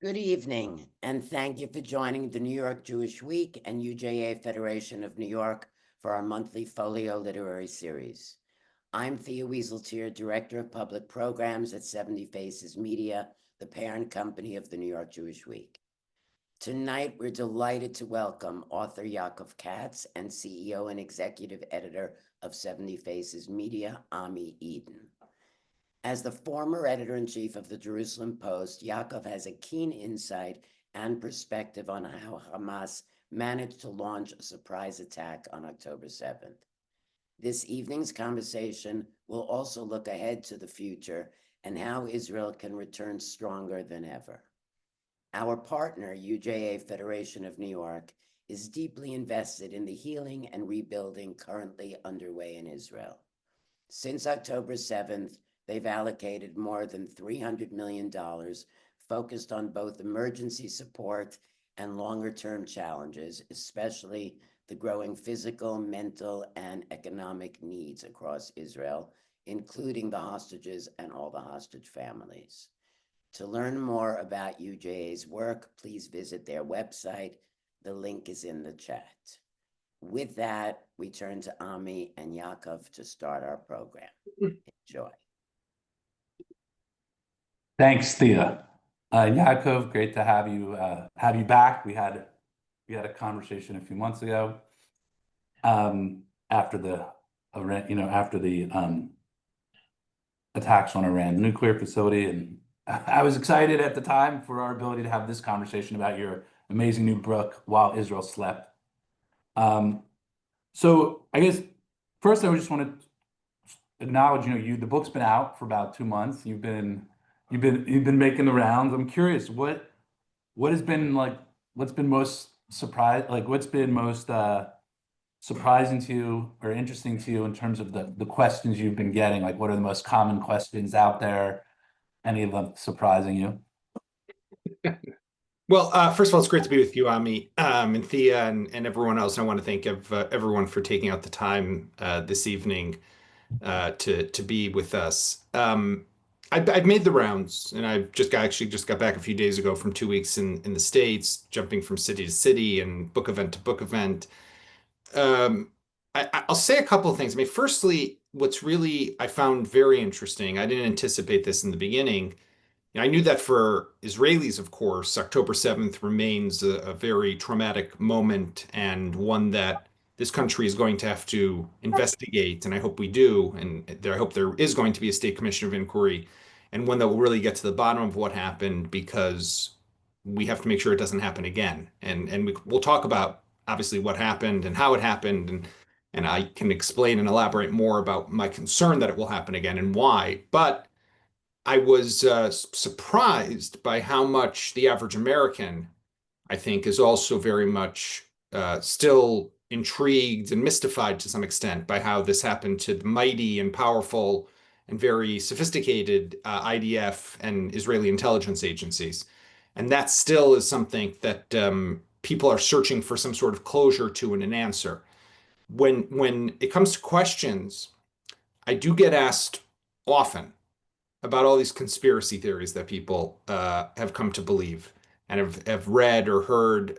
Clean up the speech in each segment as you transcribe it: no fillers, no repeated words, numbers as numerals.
Good evening, and thank you for joining the New York Jewish Week and UJA-Federation of New York for our monthly Folio literary series. I'm Thea Wieseltier, Director of Public Programs at 70 Faces Media, the parent company of the New York Jewish Week. Tonight, we're delighted to welcome author Yaakov Katz and CEO and Executive Editor of 70 Faces Media, Ami Eden. As the former editor-in-chief of the Jerusalem Post, Yaakov has a keen insight and perspective on how Hamas managed to launch a surprise attack on October 7th. This evening's conversation will also look ahead to the future and how Israel can return stronger than ever. Our partner, UJA-Federation of New York, is deeply invested in the healing and rebuilding currently underway in Israel. Since October 7th, they've allocated more than $300 million focused on both emergency support and longer-term challenges, especially the growing physical, mental, and economic needs across Israel, including the hostages and all the hostage families. To learn more about UJA's work, please visit their website. The link is in the chat. With that, we turn to Ami and Yaakov to start our program. Enjoy. Thanks, Thea. Yaakov, great to have you back. We had a conversation a few months ago after the attacks on Iran nuclear facility, and I was excited at the time for our ability to have this conversation about your amazing new book, While Israel Slept. So I guess first I just want to acknowledge, the book's been out for about 2 months. You've been making the rounds. I'm curious, what's been most surprising to you or interesting to you in terms of the questions you've been getting? Like, what are the most common questions out there? Any of them surprising you? Well, first of all, it's great to be with you, Ami, and Thea, and everyone else. I want to thank everyone for taking out the time this evening to be with us. I've made the rounds, and I've just got back a few days ago from 2 weeks in the States, jumping from city to city and book event to book event. I'll say a couple of things. I mean, firstly, what's really I found very interesting, I didn't anticipate this in the beginning. I knew that for Israelis, of course, October 7th remains a very traumatic moment, and one that this country is going to have to investigate, and I hope we do, and I hope there is going to be a state commission of inquiry, and one that will really get to the bottom of what happened, because we have to make sure it doesn't happen again. And we'll talk about, obviously, what happened and how it happened, and I can explain and elaborate more about my concern that it will happen again and why. But I was surprised by how much the average American, I think, is also very much still intrigued and mystified to some extent by how this happened to the mighty and powerful and very sophisticated IDF and Israeli intelligence agencies. And that still is something that people are searching for some sort of closure to and an answer. When it comes to questions, I do get asked often about all these conspiracy theories that people have come to believe and have read or heard.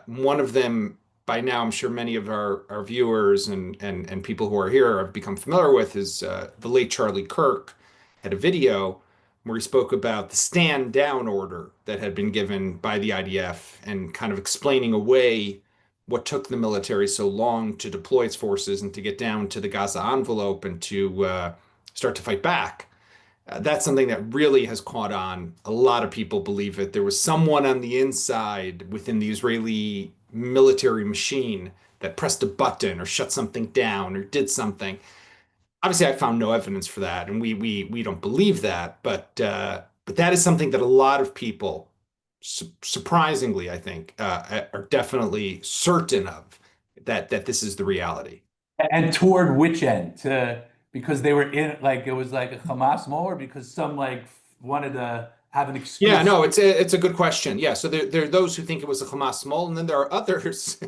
One of them, by now, I'm sure many of our viewers and people who are here have become familiar with, is the late Charlie Kirk had a video where he spoke about the stand down order that had been given by the IDF and kind of explaining away what took the military so long to deploy its forces and to get down to the Gaza envelope and to start to fight back. That's something that really has caught on. A lot of people believe it. There was someone on the inside within the Israeli military machine that pressed a button or shut something down or did something. Obviously, I found no evidence for that, and we don't believe that. But that is something that a lot of people, surprisingly, I think, are definitely certain of, that this is the reality. And toward which end? Because they were in, like, it was like a Hamas mole, or because some wanted to have an excuse? Yeah, no, it's a good question. Yeah, so there are those who think it was a Hamas mole, and then there are others.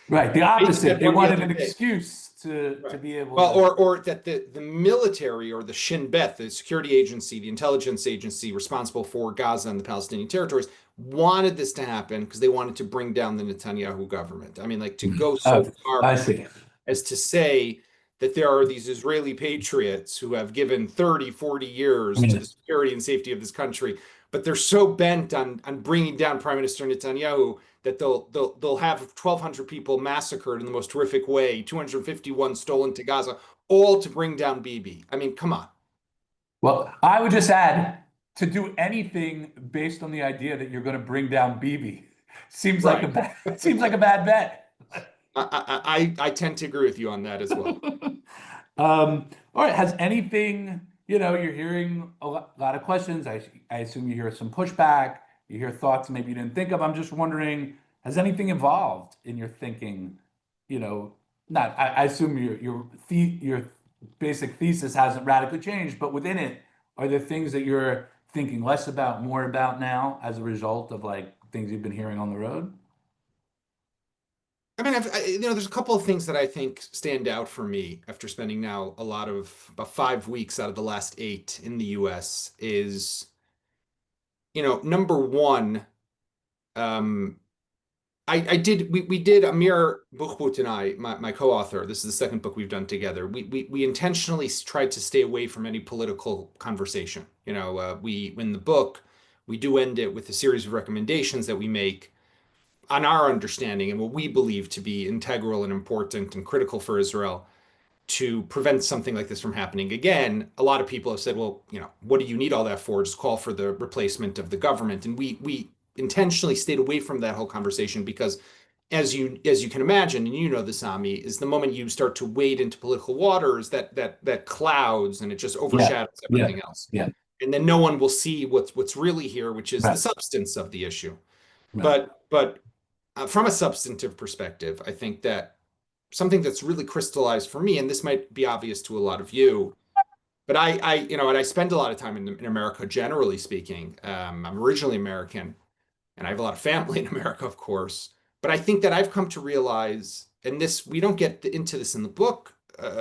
Right, the opposite. They wanted an excuse to be able Well, to. or that the military or the Shin Bet, the security agency, the intelligence agency responsible for Gaza and the Palestinian territories, wanted this to happen because they wanted to bring down the Netanyahu government. I mean, like to go so far I see. as to say that there are these Israeli patriots who have given 30, 40 years to the security and safety of this country, but they're so bent on bringing down Prime Minister Netanyahu that they'll have 1,200 people massacred in the most horrific way, 251 stolen to Gaza, all to bring down Bibi. I mean, come on. Well, I would just add to do anything based on the idea that you're going to bring down Bibi seems like a Right. bad seems like a bad bet. I tend to agree with you on that as well. All right. Has anything, you're hearing a lot of questions. I assume you hear some pushback, you hear thoughts maybe you didn't think of. I'm just wondering, has anything evolved in your thinking? Not, I assume your basic thesis hasn't radically changed, but within it, are there things that you're thinking less about, more about now as a result of like things you've been hearing on the road? I mean, there's a couple of things that I think stand out for me after spending now about 5 weeks out of the last 8 in the U.S. is, number one, um, we did Amir Buchbut and I, my co-author. This is the second book we've done together. We intentionally tried to stay away from any political conversation. In the book, we do end it with a series of recommendations that we make on our understanding and what we believe to be integral and important and critical for Israel to prevent something like this from happening again. A lot of people have said, well, what do you need all that for? Just call for the replacement of the government. And we intentionally stayed away from that whole conversation because as you can imagine, and this, Ami, is the moment you start to wade into political waters that clouds and it just overshadows everything else. Yeah. And then no one will see what's really here, which is the Right. substance of the issue. Right. But from a substantive perspective, I think that something that's really crystallized for me, and this might be obvious to a lot of you, but and I spend a lot of time in America, generally speaking. I'm originally American, and I have a lot of family in America, of course. But I think that I've come to realize, and we don't get into this in the book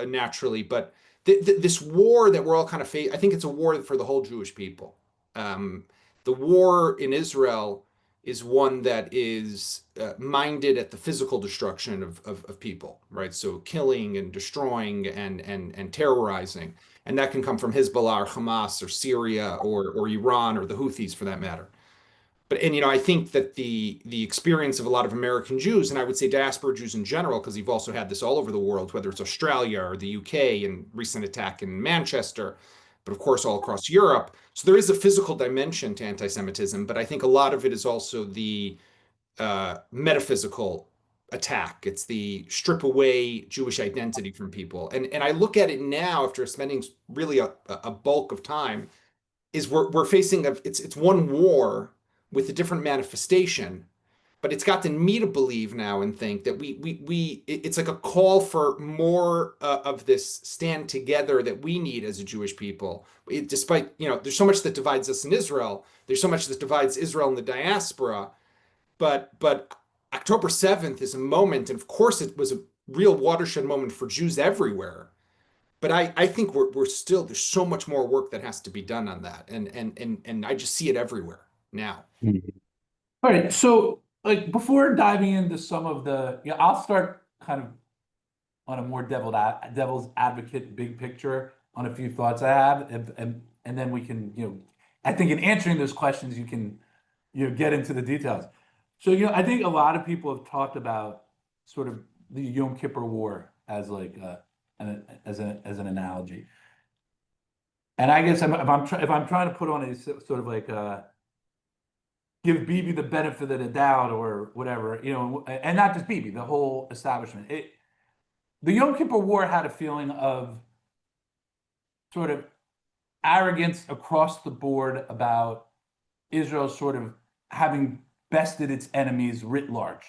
naturally, but this war that we're all kind of facing, I think it's a war for the whole Jewish people. The war in Israel is one that is minded at the physical destruction of people, right? So killing and destroying and terrorizing. And that can come from Hezbollah or Hamas or Syria or Iran or the Houthis for that matter. And I think that the experience of a lot of American Jews, and I would say diaspora Jews in general, because you've also had this all over the world, whether it's Australia or the UK and recent attack in Manchester, but of course all across Europe. So there is a physical dimension to anti-Semitism, but I think a lot of it is also the metaphysical attack. It's the strip away Jewish identity from people. And I look at it now after spending really a bulk of time, is we're facing it's one war with a different manifestation, but it's gotten me to believe now and think that it's like a call for more of this stand together that we need as a Jewish people. Despite, there's so much that divides us in Israel, there's so much that divides Israel and the diaspora, but October 7th is a moment, and of course it was a real watershed moment for Jews everywhere. But I think we're still, there's so much more work that has to be done on that, and I just see it everywhere now. All right. So, like, before diving into some of I'll start kind of on a more devil's advocate, big picture on a few thoughts I have, and then we can, I think in answering those questions, you can, get into the details. So, I think a lot of people have talked about sort of the Yom Kippur War as like as an analogy, and I guess if I'm trying to put on a sort of like give Bibi the benefit of the doubt or whatever, and not just Bibi, the whole establishment. The Yom Kippur War had a feeling of sort of arrogance across the board about Israel sort of having bested its enemies writ large.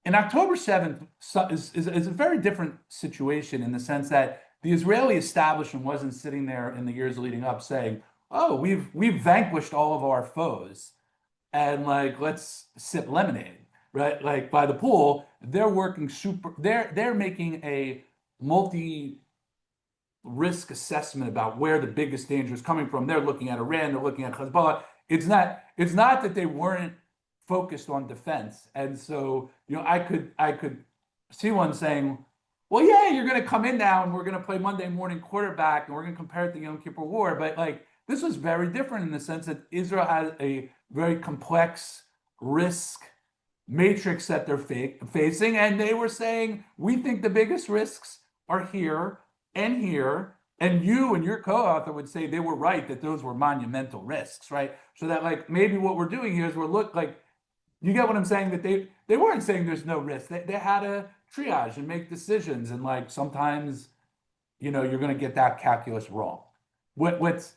And October 7th is a very different situation in the sense that the Israeli establishment wasn't sitting there in the years leading up saying, oh, we've vanquished all of our foes and like let's sip lemonade. right? Like by the pool, they're working they're making a multi risk assessment about where the biggest danger is coming from. They're looking at Iran, they're looking at Hezbollah. It's not that they weren't focused on defense. And so, I could see one saying, well, yeah, you're going to come in now and we're going to play Monday morning quarterback and we're going to compare it to Yom Kippur War. But like, this was very different in the sense that Israel has a very complex risk matrix that they're facing. And they were saying, we think the biggest risks are here and here. And you and your co-author would say they were right, that those were monumental risks, right? So that like, maybe what we're doing here is you get what I'm saying? That they weren't saying there's no risk. They had to triage and make decisions. And like, sometimes, you're going to get that calculus wrong. What's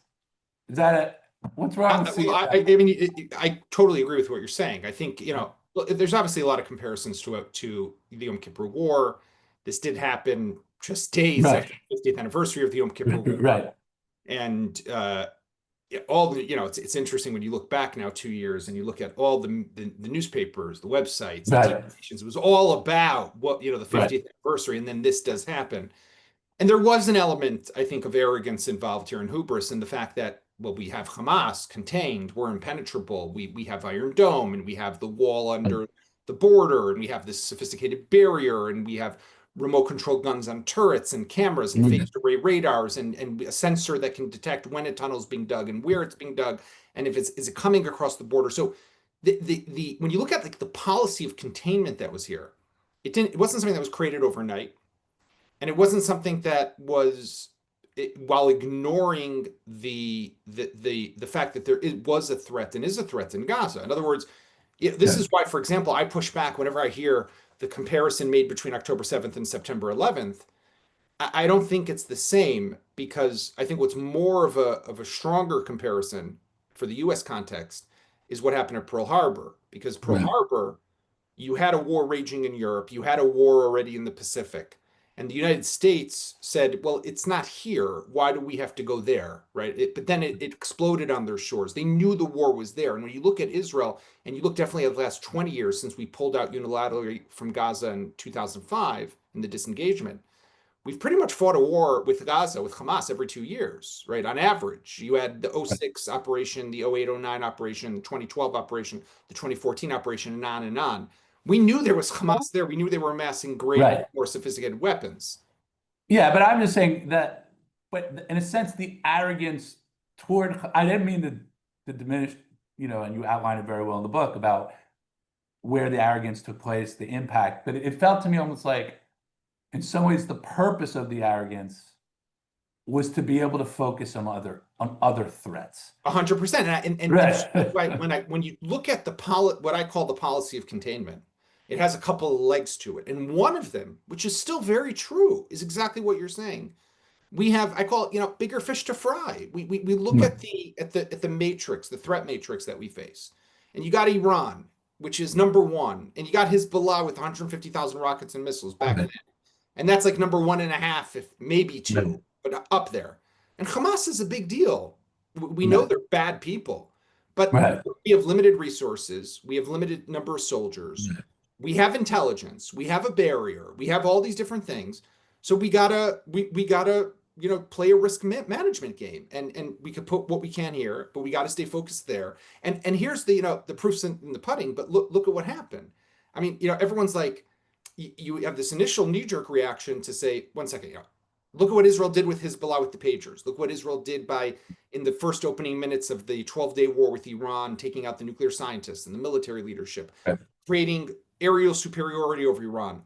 wrong with seeing Well, that? I mean, I totally agree with what you're saying. I think, well, there's obviously a lot of comparisons to the Yom Kippur War. This did happen just days Right. after the 50th anniversary of the Yom Kippur War. Right. And it's interesting when you look back now 2 years and you look at all the newspapers, the websites, the Right. TV stations. It was all about what, the 50th anniversary, and then this does happen. And there was an element, I think, of arrogance involved here in hubris, and the fact that, well, we have Hamas contained, we're impenetrable, we have Iron Dome, and we have the wall under the border, and we have this sophisticated barrier, and we have remote control guns on turrets and cameras and phased array radars, and a sensor that can detect when a tunnel is being dug and where it's being dug, and if is it coming across the border. So the when you look at like the policy of containment that was here, it wasn't something that was created overnight. And it wasn't something that was, while ignoring the fact that was a threat and is a threat in Gaza. In other words, this is why, for example, I push back whenever I hear the comparison made between October 7th and September 11th. I don't think it's the same, because I think what's more of a stronger comparison for the U.S. context is what happened at Pearl Harbor, because Pearl Harbor, you had a war raging in Europe, you had a war already in the Pacific. And the United States said, well, it's not here. Why do we have to go there, right? But then it exploded on their shores. They knew the war was there. And when you look at Israel, and you look definitely at the last 20 years since we pulled out unilaterally from Gaza in 2005 in the disengagement, we've pretty much fought a war with Gaza, with Hamas, every 2 years, right? On average, you had the 06 operation, the 08-09 operation, the 2012 operation, the 2014 operation, and on and on. We knew there was Hamas there. We knew they were amassing greater, more sophisticated weapons. Yeah, but I'm just saying that, but in a sense, the arrogance toward, I didn't mean to diminish, and you outline it very well in the book about where the arrogance took place, the impact, but it felt to me almost like, in some ways, the purpose of the arrogance was to be able to focus on other threats. 100%. And that's why when you look at what I call the policy of containment, it has a couple of legs to it. And one of them, which is still very true, is exactly what you're saying. We have, I call it, bigger fish to fry. We look at the matrix, the threat matrix that we face. And you got Iran, which is number one, and you got Hezbollah with 150,000 rockets and missiles back then. And that's like number 1.5, if maybe 2, but up there. And Hamas is a big deal. We know they're bad people, but we have limited resources. We have limited number of soldiers. We have intelligence. We have a barrier. We have all these different things. So we gotta play a risk management game, and we could put what we can here, but we got to stay focused there. And here's the proofs in the pudding. But look at what happened. I mean, everyone's like, you have this initial knee-jerk reaction to say, one second, look at what Israel did with Hezbollah with the pagers. Look what Israel did in the first opening minutes of the 12-day war with Iran, taking out the nuclear scientists and the military leadership, creating aerial superiority over Iran.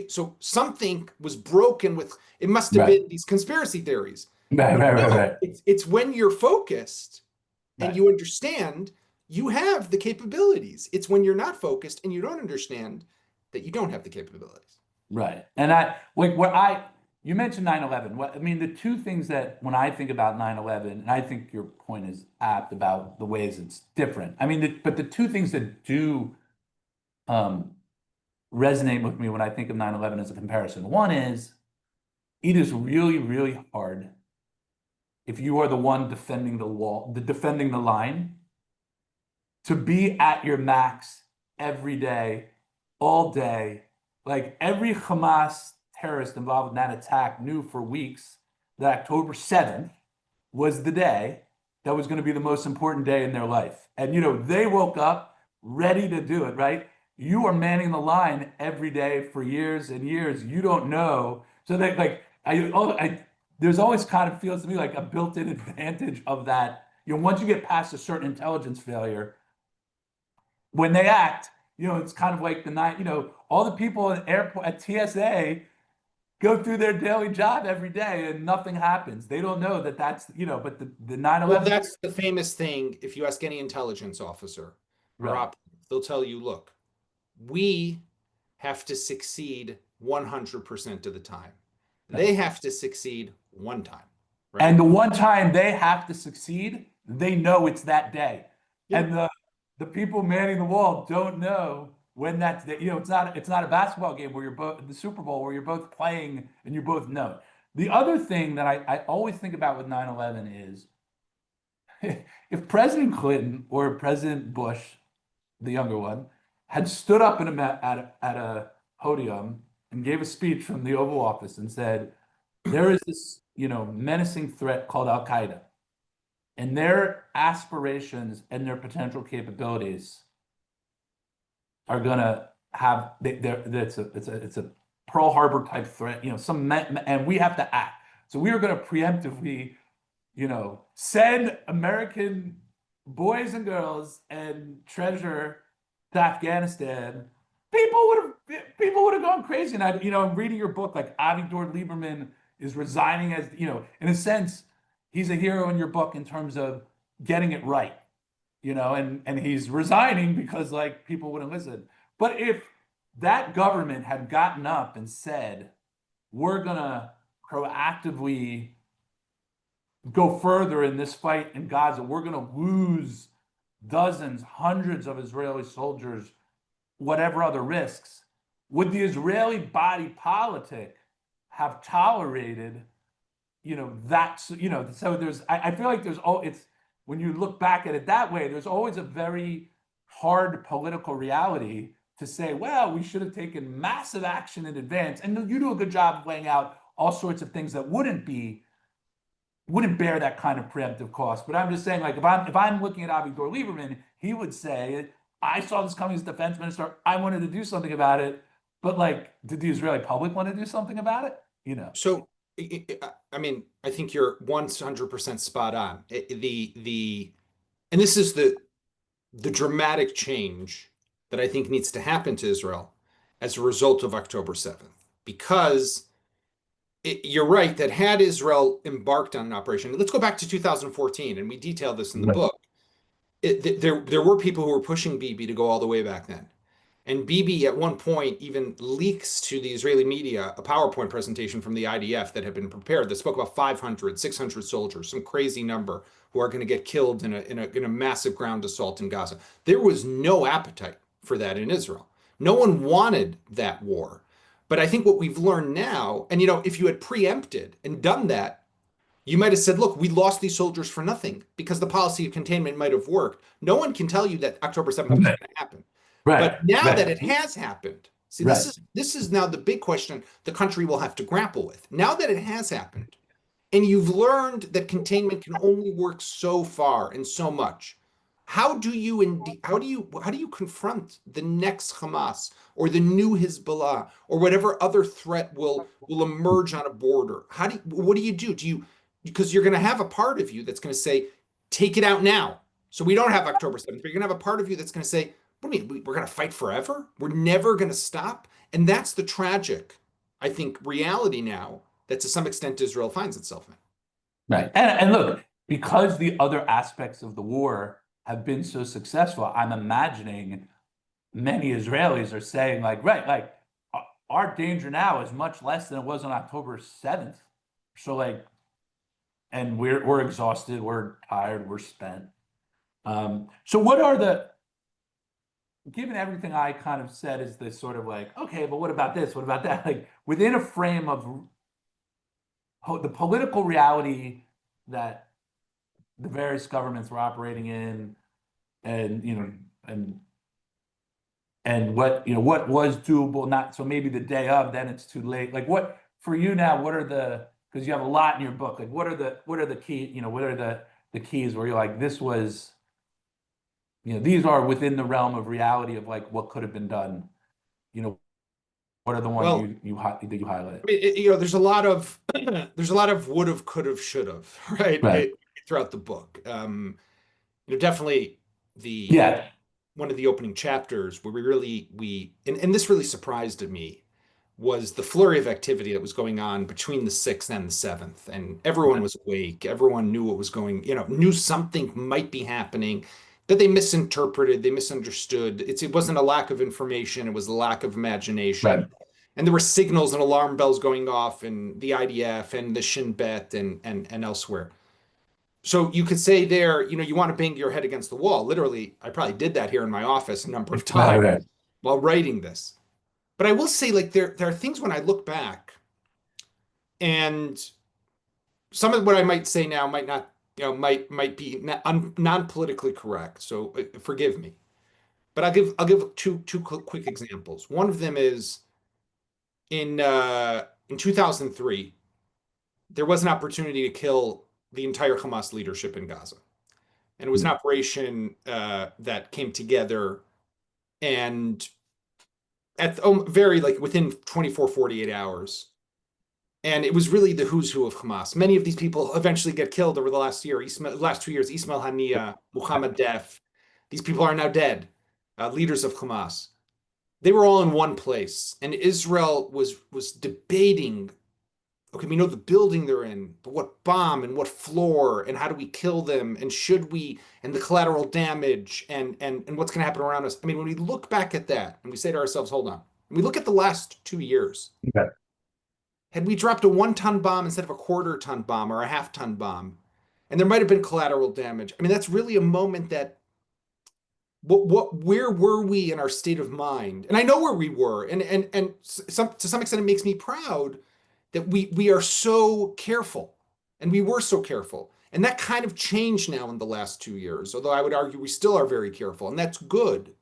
So something was broken with, it must have been these conspiracy theories. Right. It's when you're focused and you understand you have the capabilities. It's when you're not focused and you don't understand that you don't have the capabilities. Right. And you mentioned 9/11. I mean, the two things that when I think about 9/11, and I think your point is apt about the ways it's different. I mean, but the two things that do resonate with me when I think of 9/11 as a comparison. One is, it is really, really hard if you are the one defending the wall, defending the line, to be at your max every day all day. Like every Hamas terrorist involved in that attack knew for weeks that October 7th was the day that was going to be the most important day in their life. And, they woke up ready to do it, right? You are manning the line every day for years and years. You don't know. So that like, there's always kind of feels to me like a built-in advantage of that. Once you get past a certain intelligence failure, when they act, it's kind of like the night, all the people at airport at TSA go through their daily job every day and nothing happens. They don't know that that's, but the Well, 9/11, that's the famous thing. If you ask any intelligence officer or right. they'll tell you, look, we have to succeed 100% of the time. Right. They have to succeed one time, And right? the one time they have to succeed, they know it's that day. Yeah. And the people manning the wall don't know when that's the, it's not a basketball game where you're both the Super Bowl where you're both playing and you both know. The other thing that I always think about with 9/11 is if President Clinton or President Bush, the younger one, had stood up at a podium and gave a speech from the Oval Office and said, there is this, menacing threat called Al Qaeda, and their aspirations and their potential capabilities are gonna have it's a Pearl Harbor type threat, and we have to act. So we are going to preemptively, send American boys and girls and treasure to Afghanistan. People would have gone crazy. And I'm reading your book, like Avigdor Lieberman is resigning as, in a sense, he's a hero in your book in terms of getting it right, and he's resigning because like people wouldn't listen. But if that government had gotten up and said, we're gonna proactively go further in this fight in Gaza, we're gonna lose dozens, hundreds of Israeli soldiers, whatever other risks, would the Israeli body politic have tolerated, that, so I feel like it's, when you look back at it that way, there's always a very hard political reality to say, well, we should have taken massive action in advance. And you do a good job of laying out all sorts of things that wouldn't bear that kind of preemptive cost. But I'm just saying, like, if I'm looking at Avigdor Lieberman, he would say, I saw this coming as defense minister. I wanted to do something about it. But like, did the Israeli public want to do something about it? So, I mean, I think you're 100% spot on. And this is the dramatic change that I think needs to happen to Israel as a result of October 7th. Because you're right that had Israel embarked on an operation, let's go back to 2014, and we detail this in the Right. book. There were people who were pushing Bibi to go all the way back then. And Bibi at one point even leaks to the Israeli media a PowerPoint presentation from the IDF that had been prepared that spoke about 500, 600 soldiers, some crazy number who are going to get killed in a massive ground assault in Gaza. There was no appetite for that in Israel. No one wanted that war. But I think what we've learned now, and if you had preempted and done that, you might have said, look, we lost these soldiers for nothing because the policy of containment might have worked. No one can tell you that October 7th was Right. going to happen. Right. But now that Right. it has happened, see, Right. this is now the big question the country will have to grapple with. Now that it has happened, and you've learned that containment can only work so far and so much, how do you confront the next Hamas or the new Hezbollah or whatever other threat will emerge on a border? What do you do? Because you're going to have a part of you that's going to say, take it out now. So we don't have October 7th, but you're going to have a part of you that's going to say, what do you mean? We're going to fight forever? We're never going to stop? And that's the tragic, I think, reality now that to some extent Israel finds itself in. Right. And look, because the other aspects of the war have been so successful, I'm imagining many Israelis are saying, like, right, like our danger now is much less than it was on October 7th. So like, and we're exhausted, we're tired, we're spent. So what are given everything I kind of said is this sort of like, okay, but what about this? What about that? Like within a frame of the political reality that the various governments were operating in, and and and what was doable, not so maybe the day of, then it's too late. Like what for you now, what are the, because you have a lot in your book, like what are the key, what are the keys where you're like, this was, these are within the realm of reality of like what could have been done. What are the ones Well, that you highlight? I mean, there's a lot of there's a lot of would have, could have, should have, right? Right. Throughout the book. Definitely the Yeah. one of the opening chapters where and this really surprised me was the flurry of activity that was going on between the 6th and the 7th. And everyone was awake. Everyone knew what was knew something might be happening that they misinterpreted, they misunderstood. It wasn't a lack of information, it was a lack of imagination. Right. And there were signals and alarm bells going off in the IDF and the Shin Bet and elsewhere. So you could say there, you want to bang your head against the wall. Literally, I probably did that here in my office a number of times Right. while writing this. But I will say, like, there are things when I look back, and some of what I might say now might not, might be non-politically correct. So forgive me. But I'll give two quick examples. One of them is in 2003, there was an opportunity to kill the entire Hamas leadership in Gaza. And it was an operation that came together and at very like within 24, 48 hours. And it was really the who's who of Hamas. Many of these people eventually get killed over the last 2 years. Ismail Haniyeh, Muhammad Def. These people are now dead, leaders of Hamas. They were all in one place. And Israel was debating, okay, we know the building they're in, but what bomb and what floor and how do we kill them and should we, and the collateral damage and what's going to happen around us. I mean, when we look back at that and we say to ourselves, hold on, and we look at the last 2 years, Okay. had we dropped a 1-ton bomb instead of a 1/4-ton bomb or a 1/2-ton bomb, and there might have been collateral damage. I mean, that's really a moment that where were we in our state of mind? And I know where we were, and to some extent it makes me proud that we are so careful, and we were so careful. And that kind of changed now in the last 2 years, although I would argue we still are very careful, and that's good.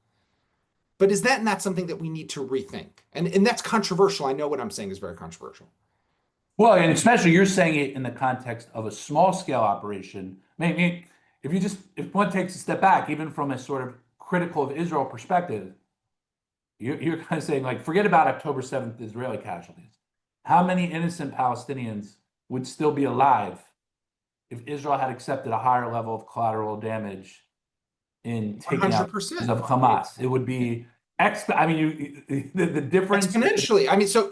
But is that not something that we need to rethink? And that's controversial. I know what I'm saying is very controversial. Well, and especially you're saying it in the context of a small scale operation. I mean, if one takes a step back, even from a sort of critical of Israel perspective, you're kind of saying like, forget about October 7th Israeli casualties. How many innocent Palestinians would still be alive if Israel had accepted a higher level of collateral damage in taking out 100%. of Hamas? It would be I mean, the difference exponentially. I mean, so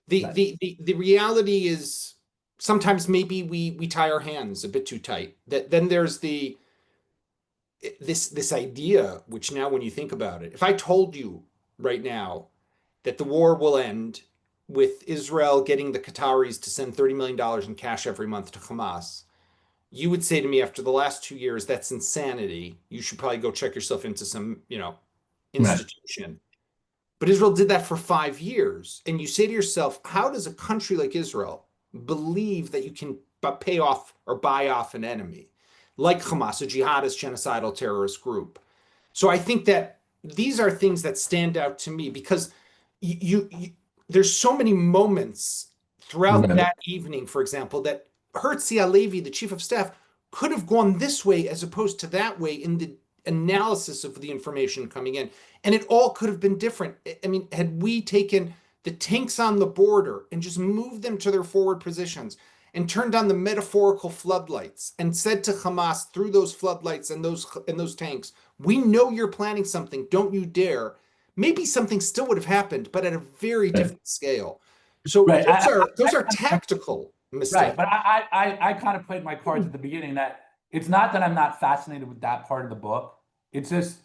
the Right. the reality is sometimes maybe we tie our hands a bit too tight. That then there's this idea, which now when you think about it, if I told you right now that the war will end with Israel getting the Qataris to send $30 million in cash every month to Hamas, you would say to me after the last 2 years, that's insanity. You should probably go check yourself into some, Right. institution. But Israel did that for 5 years. And you say to yourself, how does a country like Israel believe that you can pay off or buy off an enemy like Hamas, a jihadist genocidal terrorist group? So I think that these are things that stand out to me because there's so many moments throughout Right. that evening, for example, that Herzi Halevi, the chief of staff, could have gone this way as opposed to that way in the analysis of the information coming in. And it all could have been different. I mean, had we taken the tanks on the border and just moved them to their forward positions and turned on the metaphorical floodlights and said to Hamas through those floodlights and those tanks, we know you're planning something, don't you dare. Maybe something still would have happened, but at a very different scale. So Right. those are tactical mistakes. Right, but I kind of played my cards at the beginning that it's not that I'm not fascinated with that part of the book. It's just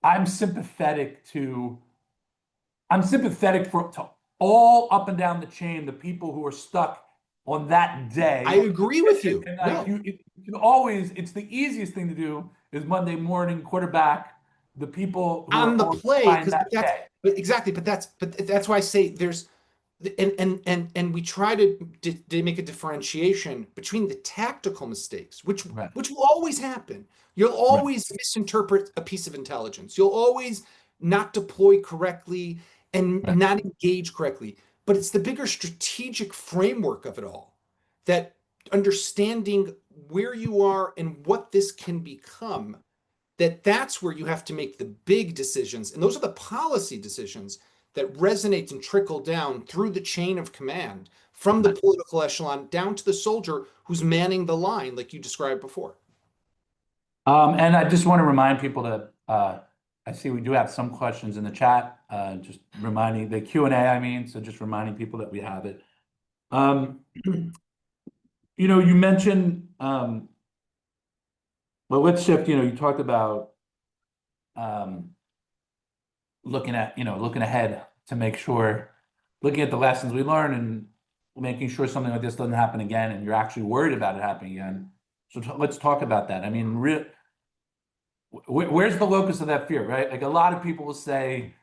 I'm sympathetic to all up and down the chain the people who are stuck on that day. I agree with you. And like you can always, it's the easiest thing to do is Monday morning quarterback the people who on the are play behind because that day. but that's why I say there's and we try to make a differentiation between the tactical mistakes, which Right. will always happen. You'll always misinterpret a piece of intelligence. You'll always not deploy correctly, and not engage correctly. But it's the bigger strategic framework of it all, that understanding where you are and what this can become, that's where you have to make the big decisions. And those are the policy decisions that resonate and trickle down through the chain of command, from the political echelon down to the soldier who's manning the line, like you described before. And I just want to remind people that I see we do have some questions in the chat. Just reminding the Q&A, I mean, so just reminding people that we have it. You know, you mentioned, well, let's shift. You know, you talked about looking ahead to make sure, looking at the lessons we learned and making sure something like this doesn't happen again, and you're actually worried about it happening again. So let's talk about that. I mean, where's the locus of that fear, right? Like, a lot of people will say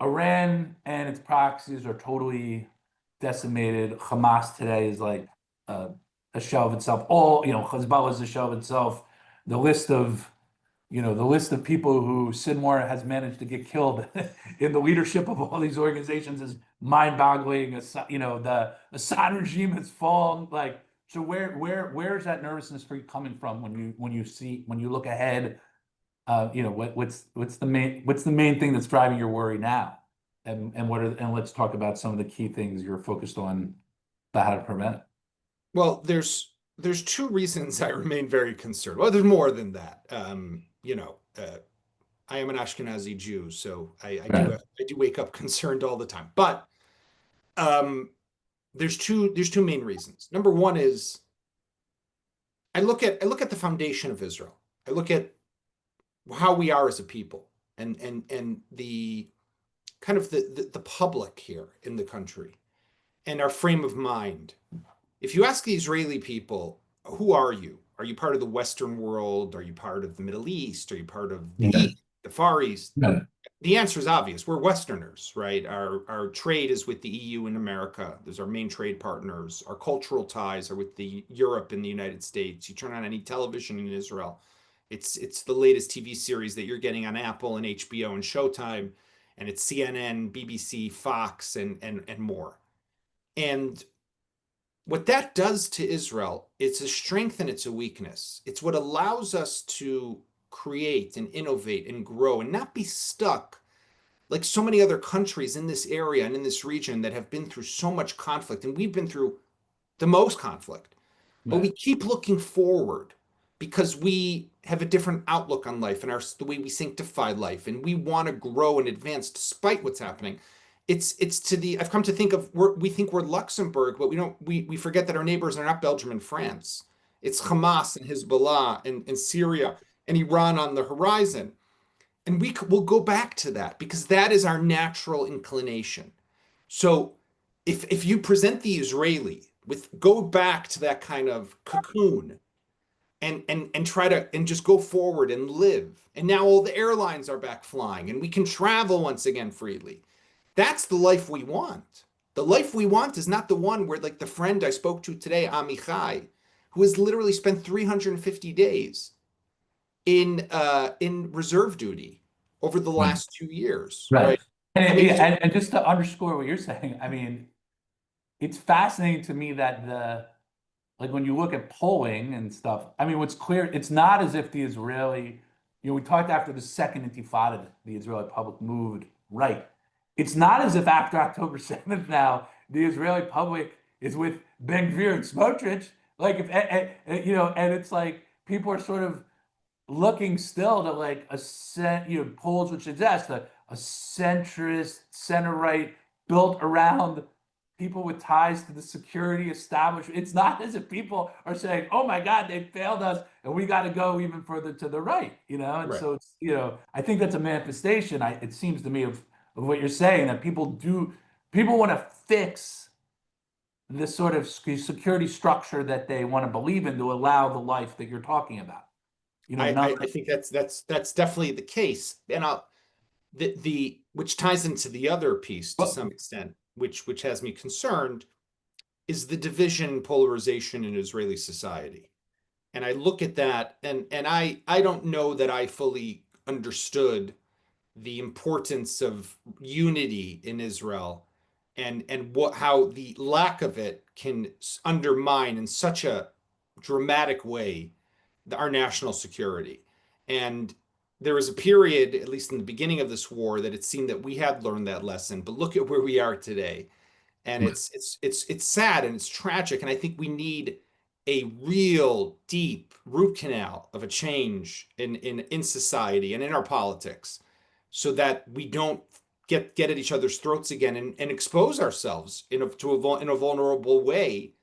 Iran and its proxies are totally decimated. Hamas today is like a shell of itself. Hezbollah is a shell of itself. The list of people who Sinwar has managed to get killed in the leadership of all these organizations is mind-boggling. The Assad regime has fallen. Like, so where is that nervousness for you coming from when you look ahead? What's the main thing that's driving your worry now? And let's talk about some of the key things you're focused on about how to prevent it. Well, there's two reasons I remain very concerned. Well, there's more than that. I am an Ashkenazi Jew, so I do wake up concerned all the time. But there's two main reasons. Number one is I look at the foundation of Israel. I look at how we are as a people, and the kind of the public here in the country, and our frame of mind. If you ask the Israeli people, who are you? Are you part of the Western world? Are you part of the Middle East? Are you part of the East, the Far East? Yeah. The answer is obvious. We're Westerners, right? Our trade is with the EU and America. Those are our main trade partners. Our cultural ties are with the Europe and the United States. You turn on any television in Israel, it's the latest TV series that you're getting on Apple and HBO and Showtime, and it's CNN, BBC, Fox, and more. And what that does to Israel, it's a strength and it's a weakness. It's what allows us to create and innovate and grow and not be stuck like so many other countries in this area and in this region that have been through so much conflict. And we've been through the most conflict, but we keep looking forward because we have a different outlook on life and the way we sanctify life, and we want to grow and advance despite what's happening. I've come to think of, we think we're Luxembourg, but we forget that our neighbors are not Belgium and France. It's Hamas and Hezbollah and Syria and Iran on the horizon. And we'll go back to that because that is our natural inclination. So if you present the Israeli go back to that kind of cocoon and try to just go forward and live. And now all the airlines are back flying and we can travel once again freely. That's the life we want. The life we want is not the one where, like the friend I spoke to today, Amichai, who has literally spent 350 days in reserve duty over the last 2 years. Right. And just to underscore what you're saying, I mean, it's fascinating to me that like when you look at polling and stuff, I mean, what's clear, it's not as if the Israeli, we talked after the second Intifada, the Israeli public moved right. It's not as if after October 7th now, the Israeli public is with Ben-Gvir and Smotrich. Like, and it's like people are sort of looking still to like polls which suggest a centrist, center-right built around people with ties to the security establishment. It's not as if people are saying, oh my God, they failed us and we got to go even further to the right, And right. So it's, I think that's a manifestation, it seems to me, of what you're saying, that people want to fix this sort of security structure that they want to believe in to allow the life that you're talking about. I think that's definitely the case. And which ties into the other piece to some extent, which has me concerned, is the division, polarization in Israeli society. And I look at that and I don't know that I fully understood the importance of unity in Israel, and how the lack of it can undermine in such a dramatic way our national security. And there was a period, at least in the beginning of this war, that it seemed that we had learned that lesson. But look at where we are today, and it's sad and it's tragic. And I think we need a real deep root canal of a change in society and in our politics, so that we don't get at each other's throats again, and expose ourselves in a vulnerable way,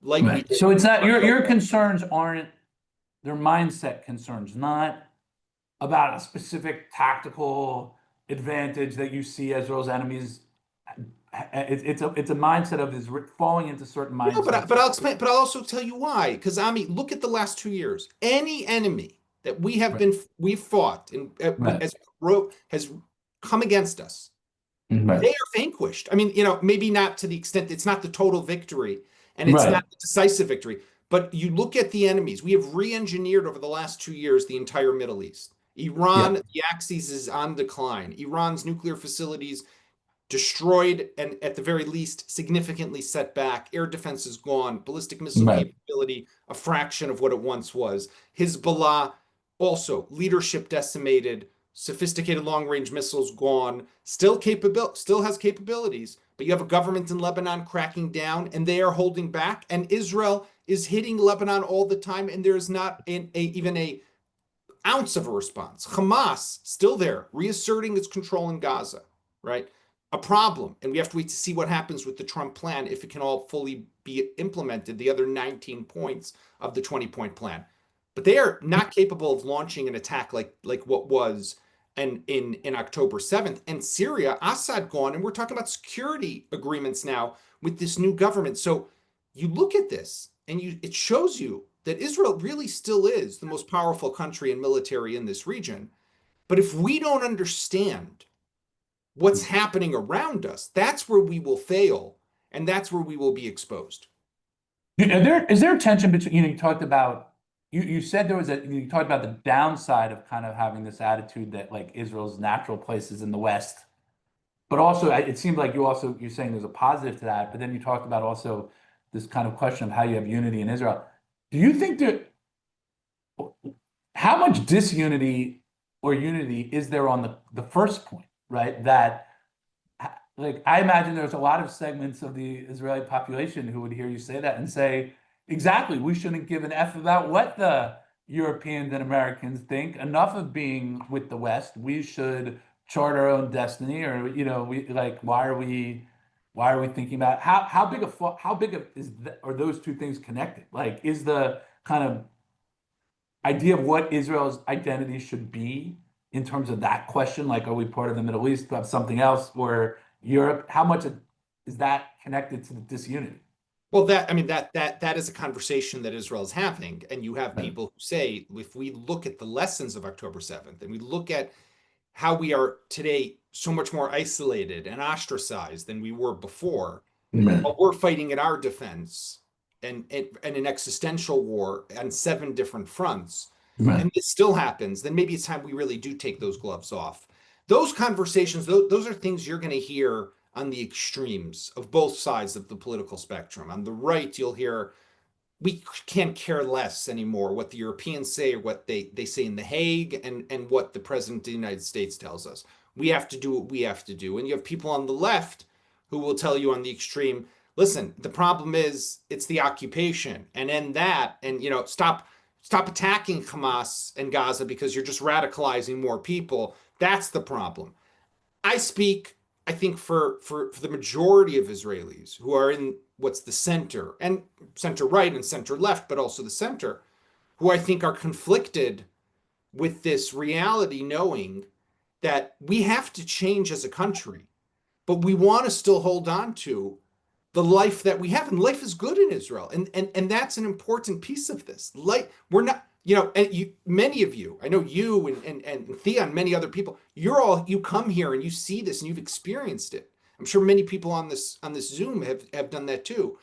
like we Right. did. So it's not your concerns aren't their mindset concerns, not about a specific tactical advantage that you see Israel's enemies. It's a mindset of this falling into certain No, mindsets. but I'll explain. But I'll also tell you why. Because Ami, look at the last 2 years. Any enemy that Right. we've fought and Right. has come against us, Right. they are vanquished. I mean, maybe not to the extent, it's not the total victory, and it's Right. not the decisive victory. But you look at the enemies. We have re-engineered over the last 2 years the entire Middle East. Yeah. Iran, the axis is on decline. Iran's nuclear facilities destroyed, and at the very least significantly set back. Air defense is gone. Ballistic missile Right. capability a fraction of what it once was. Hezbollah also leadership decimated. Sophisticated long-range missiles gone. Still has capabilities, but you have a government in Lebanon cracking down, and they are holding back. And Israel is hitting Lebanon all the time, and there is not even a ounce of a response. Hamas still there, reasserting its control in Gaza, right? A problem. And we have to wait to see what happens with the Trump plan, if it can all fully be implemented, the other 19 points of the 20-point plan. But they are not capable of launching an attack like what was in October 7th. And Syria, Assad gone, and we're talking about security agreements now with this new government. So you look at this, and it shows you that Israel really still is the most powerful country and military in this region. But if we don't understand what's happening around us, that's where we will fail, and that's where we will be exposed. Is there a tension between, you talked about, you said you talked about the downside of kind of having this attitude that like Israel's natural place is in the West, but also it seems like you're saying there's a positive to that, but then you talked about also this kind of question of how you have unity in Israel. Do you think how much disunity or unity is there on the first point, right? That like I imagine there's a lot of segments of the Israeli population who would hear you say that and say, exactly, we shouldn't give an F about what the Europeans and Americans think. Enough of being with the West. We should chart our own destiny, or we like why are we thinking about how big of are those two things connected? Like, is the kind of idea of what Israel's identity should be in terms of that question, like are we part of the Middle East, have something else, or Europe? How much is that connected to the disunity? Well, that is a conversation that Israel is having, and you have Right. people who say, if we look at the lessons of October 7th, and we look at how we are today so much more isolated and ostracized than we were before, Right. but we're fighting in our defense and an existential war on 7 different fronts, Right. and this still happens, then maybe it's time we really do take those gloves off. Those conversations, those are things you're going to hear on the extremes of both sides of the political spectrum. On the right, you'll hear, we can't care less anymore what the Europeans say or what they say in The Hague, and what the president of the United States tells us. We have to do what we have to do. And you have people on the left who will tell you on the extreme, listen, the problem is it's the occupation, and end that, and stop attacking Hamas and Gaza because you're just radicalizing more people. That's the problem. I speak, I think, for the majority of Israelis who are in what's the center, and center right and center left, but also the center, who I think are conflicted with this reality, knowing that we have to change as a country, but we want to still hold on to the life that we have, and life is good in Israel, and that's an important piece of this. Like, we're not, and many of you, I know you and Thea and many other people, you come here and you see this and you've experienced it. I'm sure many people on this Zoom have done that too.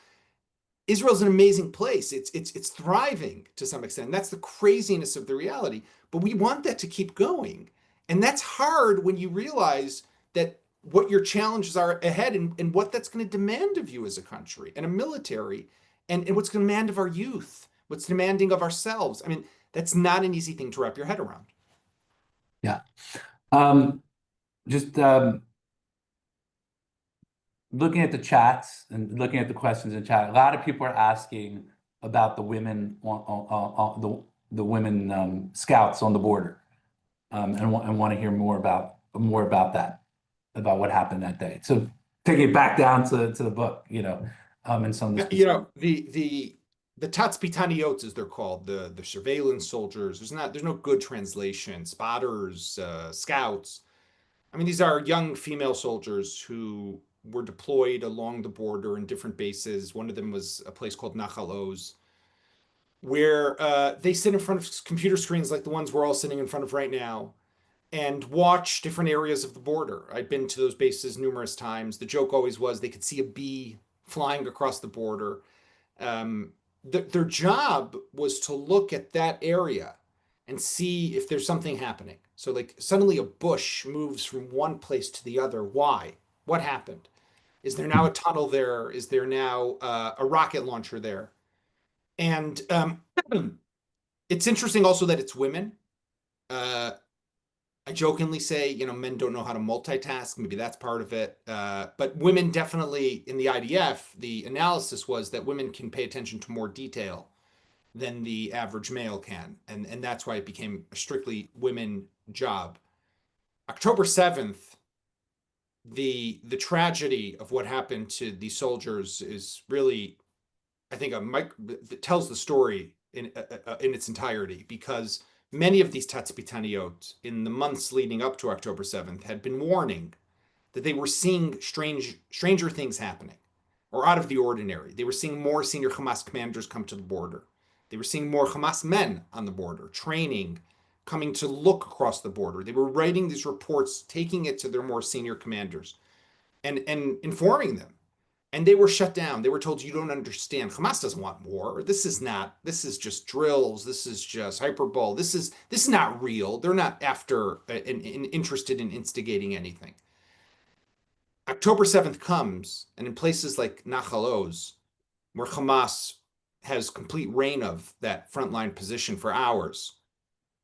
Israel's an amazing place. It's thriving to some extent. And that's the craziness of the reality. But we want that to keep going. And that's hard when you realize that what your challenges are ahead and what that's going to demand of you as a country and a military and what's going to demand of our youth, what's demanding of ourselves. I mean, that's not an easy thing to wrap your head around. Yeah. Just looking at the chats and looking at the questions in chat, a lot of people are asking about the women the women scouts on the border, and want to hear more about that, about what happened that day. So taking it back down to the book, and some of the You know, the Tatzpitaniot, as they're called, the surveillance soldiers. There's no good translation. Spotters, scouts. I mean, these are young female soldiers who were deployed along the border in different bases. One of them was a place called Nachal Oz, where they sit in front of computer screens like the ones we're all sitting in front of right now and watch different areas of the border. I'd been to those bases numerous times. The joke always was they could see a bee flying across the border. Their job was to look at that area and see if there's something happening. So like suddenly a bush moves from one place to the other. Why? What happened? Is there now a tunnel there? Is there now a rocket launcher there? And it's interesting also that it's women. I jokingly say, men don't know how to multitask. Maybe that's part of it. But women definitely in the IDF, the analysis was that women can pay attention to more detail than the average male can. And that's why it became a strictly women job. October 7th, the tragedy of what happened to these soldiers is really, I think, that tells the story in its entirety, because many of these Tatzpitaniot in the months leading up to October 7th had been warning that they were seeing stranger things happening or out of the ordinary. They were seeing more senior Hamas commanders come to the border. They were seeing more Hamas men on the border, training, coming to look across the border. They were writing these reports, taking it to their more senior commanders and informing them. And they were shut down. They were told, you don't understand. Hamas doesn't want war. This is just drills. This is just hyperbole. This is not real. They're not after and interested in instigating anything. October 7th comes, and in places like Nachal Oz, where Hamas has complete reign of that frontline position for hours,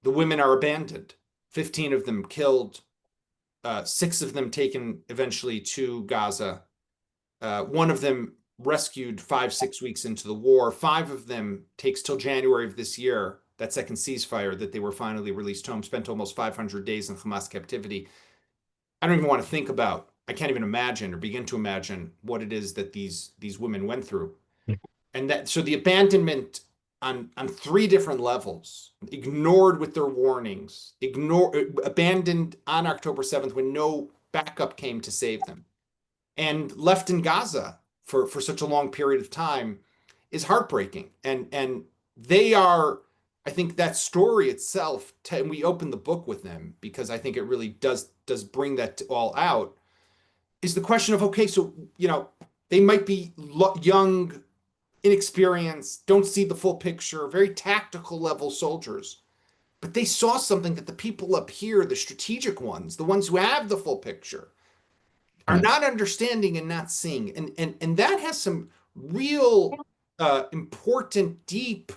the women are abandoned. 15 of them killed, 6 of them taken eventually to Gaza. One of them rescued 5-6 weeks into the war. 5 of them takes till January of this year, that second ceasefire, that they were finally released home, spent almost 500 days in Hamas captivity. I don't even want to think about, I can't even imagine or begin to imagine what it is that these women went through. And so the abandonment on 3 different levels, ignored with their warnings, abandoned on October 7th when no backup came to save them, and left in Gaza for such a long period of time is heartbreaking. And they are, I think that story itself, and we open the book with them because I think it really does bring that all out, is the question of, okay, so, they might be young, inexperienced, don't see the full picture, very tactical level soldiers, but they saw something that the people up here, the strategic ones, the ones who have the full picture, are not understanding and not seeing. And that has some real important, deep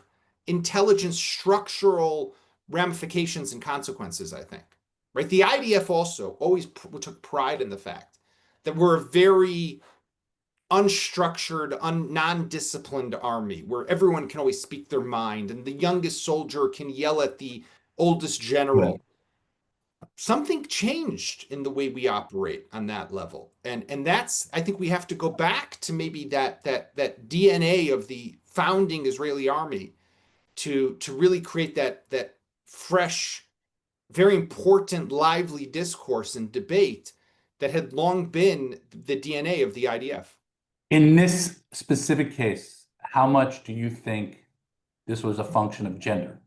intelligence, structural ramifications and consequences, I think. Right? The IDF also always took pride in the fact that we're a very unstructured, non-disciplined army where everyone can always speak their mind and the youngest soldier can yell at the oldest general. Right. Something changed in the way we operate on that level. And that's, I think we have to go back to maybe that DNA of the founding Israeli army to really create that fresh, very important, lively discourse and debate that had long been the DNA of the IDF. In this specific case, how much do you think this was a function of gender?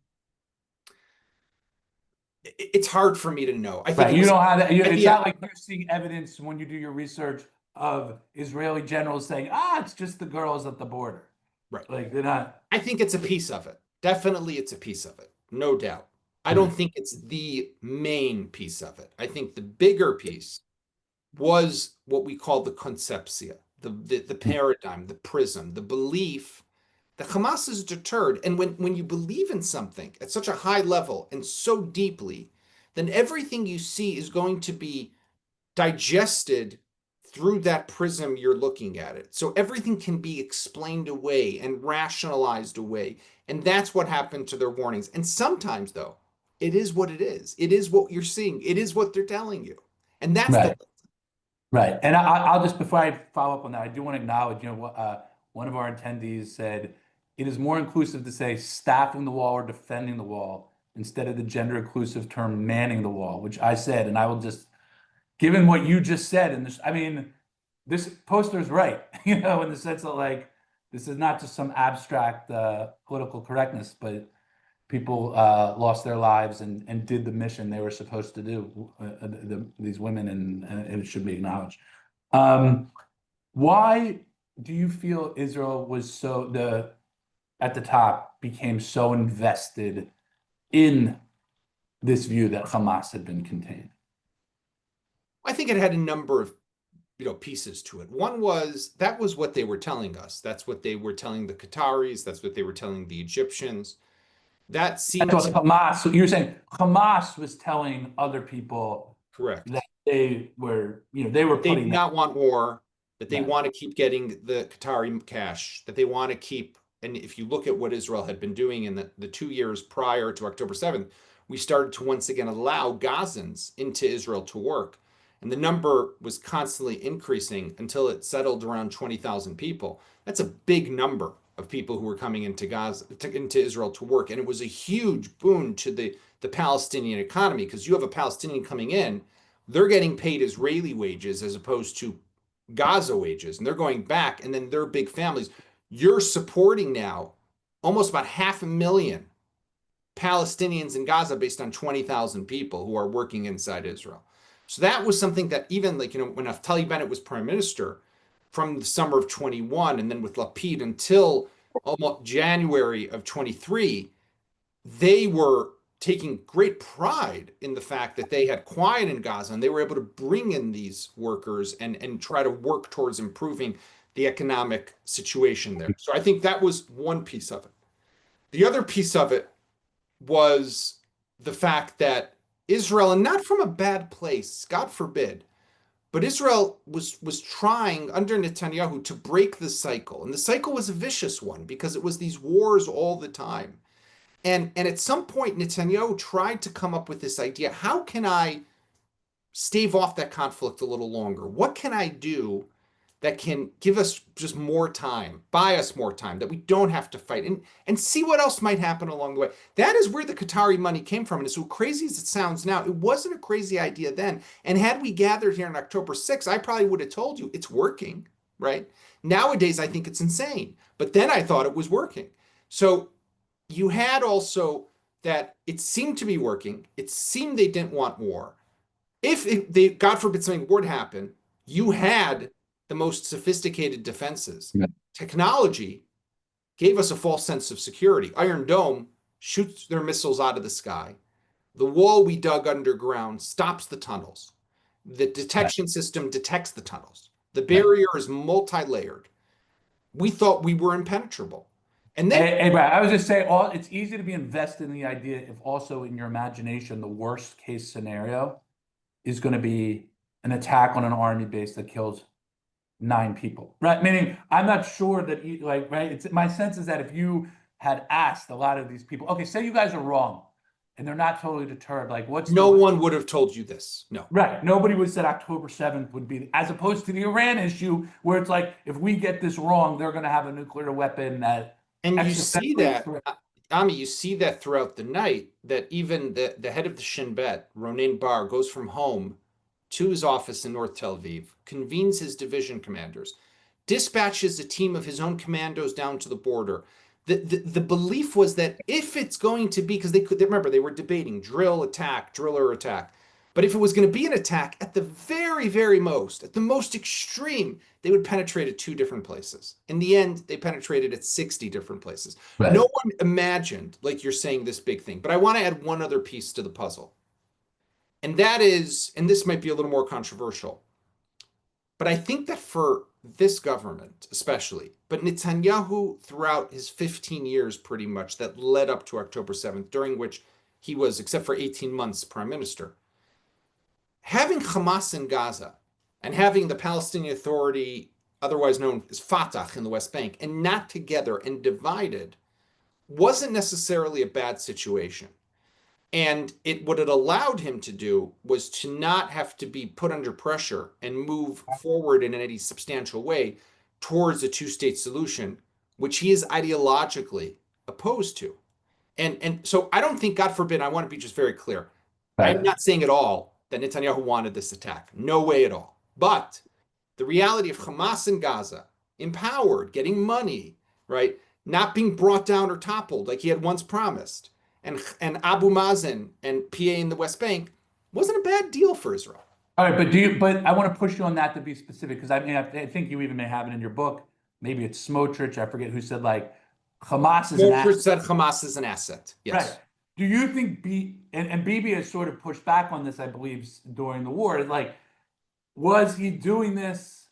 It's hard for me to know. I think Right, you don't have that. It's yeah. not like you're seeing evidence when you do your research of Israeli generals saying, it's just the girls at the border. Right. Like they're not. I think it's a piece of it. Definitely it's a piece of it. No doubt. I don't think it's the main piece of it. I think the bigger piece was what we call the concepcia, the paradigm, the prism, the belief that Hamas is deterred. And when you believe in something at such a high level and so deeply, then everything you see is going to be digested through that prism you're looking at it. So everything can be explained away and rationalized away. And that's what happened to their warnings. And sometimes, though, it is what it is. It is what you're seeing. It is what they're telling you. And that's Right. Right. And I'll just, before I follow up on that, I do want to acknowledge, one of our attendees said it is more inclusive to say staffing the wall or defending the wall instead of the gender inclusive term manning the wall, which I said, and I will just, given what you just said, and this, I mean, this poster is right, in the sense that like, this is not just some abstract political correctness, but people lost their lives and did the mission they were supposed to do, these women, and it should be acknowledged. Why do you feel Israel was at the top became so invested in this view that Hamas had been contained? I think it had a number of pieces to it. One was that was what they were telling us. That's what they were telling the Qataris. That's what they were telling the Egyptians. That seemed That's what Hamas. So you're saying Hamas was telling other people correct. that they were, they were They do putting not want war, that they Yeah. want to keep getting the Qatari cash, that they want to keep. And if you look at what Israel had been doing in the 2 years prior to October 7th, we started to once again allow Gazans into Israel to work. And the number was constantly increasing until it settled around 20,000 people. That's a big number of people who were coming into Gaza, into Israel to work. And it was a huge boon to the Palestinian economy, because you have a Palestinian coming in, they're getting paid Israeli wages as opposed to Gaza wages, and they're going back, and then their big families. You're supporting now almost about 500,000 Palestinians in Gaza based on 20,000 people who are working inside Israel. So that was something that even when Naftali Bennett was prime minister from the summer of 21 and then with Lapid until almost January of 23, they were taking great pride in the fact that they had quiet in Gaza and they were able to bring in these workers and try to work towards improving the economic situation there. So I think that was one piece of it. The other piece of it was the fact that Israel, and not from a bad place, God forbid, but Israel was trying under Netanyahu to break the cycle. And the cycle was a vicious one because it was these wars all the time. And at some point, Netanyahu tried to come up with this idea: how can I stave off that conflict a little longer? What can I do that can give us just more time, buy us more time, that we don't have to fight, and see what else might happen along the way? That is where the Qatari money came from. And as so crazy as it sounds now, it wasn't a crazy idea then. And had we gathered here on October 6th, I probably would have told you it's working, right? Nowadays, I think it's insane. But then I thought it was working. So you had also that it seemed to be working. It seemed they didn't want war. If they, God forbid, something would happen, you had the most sophisticated defenses. Yeah. Technology gave us a false sense of security. Iron Dome shoots their missiles out of the sky. The wall we dug underground stops the tunnels. The detection system detects the tunnels. The barrier is multi-layered. We thought we were impenetrable. And then Hey, Brad, I was just saying, it's easy to be invested in the idea if also in your imagination, the worst case scenario is going to be an attack on an army base that kills 9 people, right? Meaning, I'm not sure that right. My sense is that if you had asked a lot of these people, okay, say you guys are wrong, and they're not totally deterred, like no one would have told you this. No. Right. Nobody would have said October 7th would be, as opposed to the Iran issue, where it's like, if we get this wrong, they're going to have a nuclear weapon that. And you see that, Ami, you see that throughout the night, that even the head of the Shin Bet, Ronen Bar, goes from home to his office in North Tel Aviv, convenes his division commanders, dispatches a team of his own commandos down to the border. The belief was that if it's going to be, because they remember, they were debating drill, attack, drill or attack. But if it was going to be an attack, at the very, very most, at the most extreme, they would penetrate at 2 different places. In the end, they penetrated at 60 different places. Right. No one imagined, like you're saying, this big thing. But I want to add one other piece to the puzzle. And that is, and this might be a little more controversial, but I think that for this government, especially, but Netanyahu throughout his 15 years pretty much that led up to October 7th, during which he was, except for 18 months, prime minister, having Hamas in Gaza and having the Palestinian Authority, otherwise known as Fatah, in the West Bank, and not together and divided, wasn't necessarily a bad situation. And what it allowed him to do was to not have to be put under pressure and move forward in any substantial way towards a two-state solution, which he is ideologically opposed to. And so I don't think, God forbid, I want to be just very clear. Right. I'm not saying at all that Netanyahu wanted this attack. No way at all. But the reality of Hamas in Gaza, empowered, getting money, right, not being brought down or toppled like he had once promised, and Abu Mazen and PA in the West Bank wasn't a bad deal for Israel. All right, but I want to push you on that to be specific, because I mean, I think you even may have it in your book. Maybe it's Smotrich, I forget who said, like, Hamas is an asset. Smotrich said Hamas is an asset. Yes. Right. Do you think and Bibi has sort of pushed back on this, I believe, during the war? Like, was he doing this?